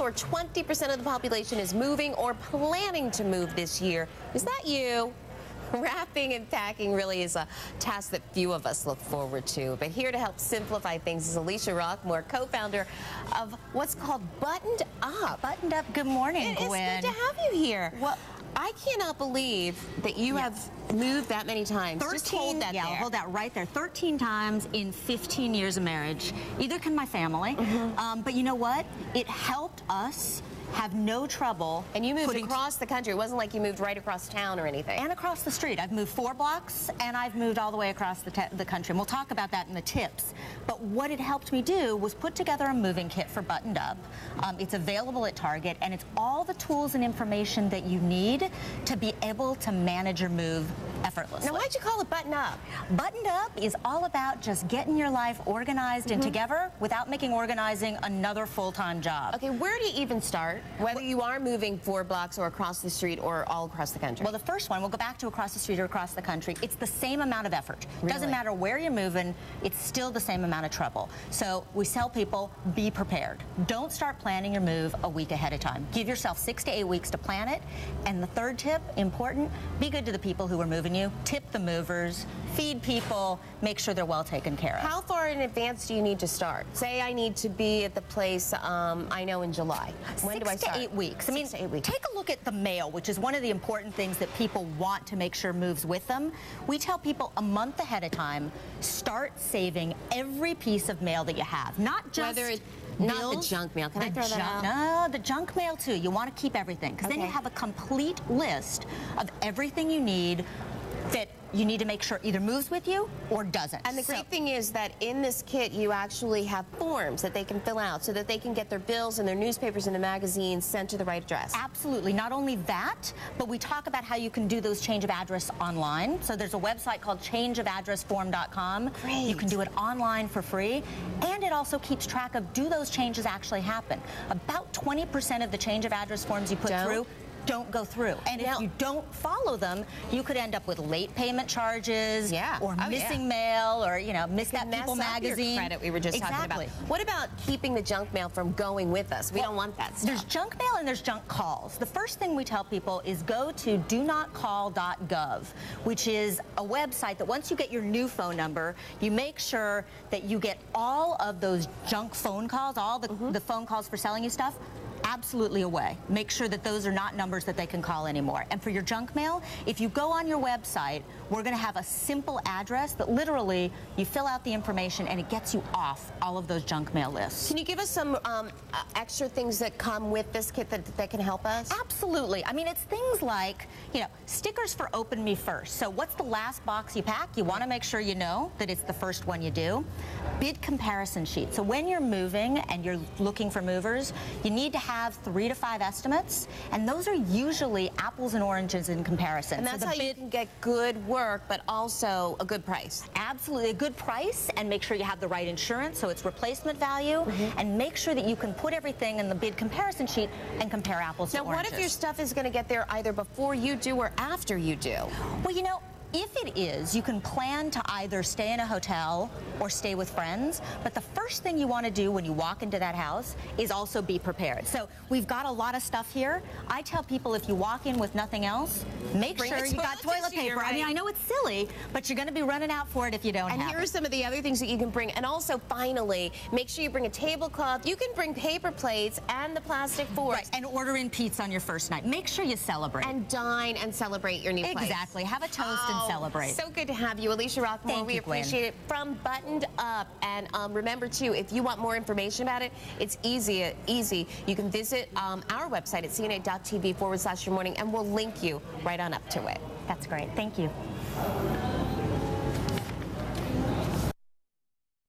or 20% of the population is moving or planning to move this year. Is that you? Wrapping and packing really is a task that few of us look forward to. But here to help simplify things is Alicia Rockmore, co-founder of what's called Buttoned Up. Buttoned Up, good morning, Gwen. It's good to have you here. Well, I cannot believe that you have moved that many times. 13, just hold that there. Hold that right there. 13 times in 15 years of marriage. Either can my family, but you know what? It helped us have no trouble. And you moved across the country. It wasn't like you moved right across town or anything. And across the street. I've moved 4 blocks, and I've moved all the way across the country. And we'll talk about that in the tips. But what it helped me do was put together a moving kit for Buttoned Up. It's available at Target, and it's all the tools and information that you need to be able to manage your move effortlessly. Now, why'd you call it Button Up? Buttoned Up is all about just getting your life organized and together without making organizing another full-time job. Okay, where do you even start? Whether you are moving 4 blocks or across the street or all across the country? Well, the first one, we'll go back to across the street or across the country. It's the same amount of effort. Really? Doesn't matter where you're moving, it's still the same amount of trouble. So we tell people, be prepared. Don't start planning your move a week ahead of time. Give yourself 6 to 8 weeks to plan it. And the third tip, important, be good to the people who are moving you. Tip the movers, feed people, make sure they're well taken care of. How far in advance do you need to start? Say I need to be at the place, I know in July. When do I start? 6 to 8 weeks. 6 to 8 weeks. Take a look at the mail, which is one of the important things that people want to make sure moves with them. We tell people a month ahead of time, start saving every piece of mail that you have. Not just whether it's not the junk mail. Can I throw that out? No, the junk mail too. You want to keep everything, because then you have a complete list of everything you need that you need to make sure either moves with you or doesn't. And the great thing is that in this kit, you actually have forms that they can fill out so that they can get their bills and their newspapers and the magazines sent to the right address. Absolutely. Not only that, but we talk about how you can do those change of address online. So there's a website called changeofaddressform.com. Great. You can do it online for free. And it also keeps track of, do those changes actually happen? About 20% of the change of address forms you put through don't go through. And if you don't follow them, you could end up with late payment charges or missing mail, or, you know, miss that People magazine. Your credit we were just talking about. What about keeping the junk mail from going with us? We don't want that stuff. There's junk mail and there's junk calls. The first thing we tell people is go to donotcall.gov, which is a website that once you get your new phone number, you make sure that you get all of those junk phone calls, all the phone calls for selling you stuff, absolutely away. Make sure that those are not numbers that they can call anymore. And for your junk mail, if you go on your website, we're going to have a simple address that literally you fill out the information and it gets you off all of those junk mail lists. Can you give us some extra things that come with this kit that can help us? Absolutely. I mean, it's things like, you know, stickers for Open Me First. So what's the last box you pack? You want to make sure you know that it's the first one you do. Bid comparison sheet. So when you're moving and you're looking for movers, you need to have 3 to 5 estimates, and those are usually apples and oranges in comparison. And that's how you can get good work, but also a good price. Absolutely, a good price, and make sure you have the right insurance, so it's replacement value, and make sure that you can put everything in the bid comparison sheet and compare apples to oranges. Now, what if your stuff is going to get there either before you do or after you do? Well, you know, if it is, you can plan to either stay in a hotel or stay with friends, but the first thing you want to do when you walk into that house is also be prepared. So we've got a lot of stuff here. I tell people, if you walk in with nothing else, make sure you got toilet paper. I mean, I know it's silly, but you're going to be running out for it if you don't have it. And here are some of the other things that you can bring. And also, finally, make sure you bring a tablecloth. You can bring paper plates and the plastic forks. Right, and order in pizza on your first night. Make sure you celebrate. And dine and celebrate your new place. Exactly. Have a toast and celebrate. So good to have you, Alicia Rockmore. We appreciate it. From Buttoned Up. And remember, too, if you want more information about it, it's easy. You can visit our website at cna.tv/yourmorning, and we'll link you right on up to it. That's great. Thank you.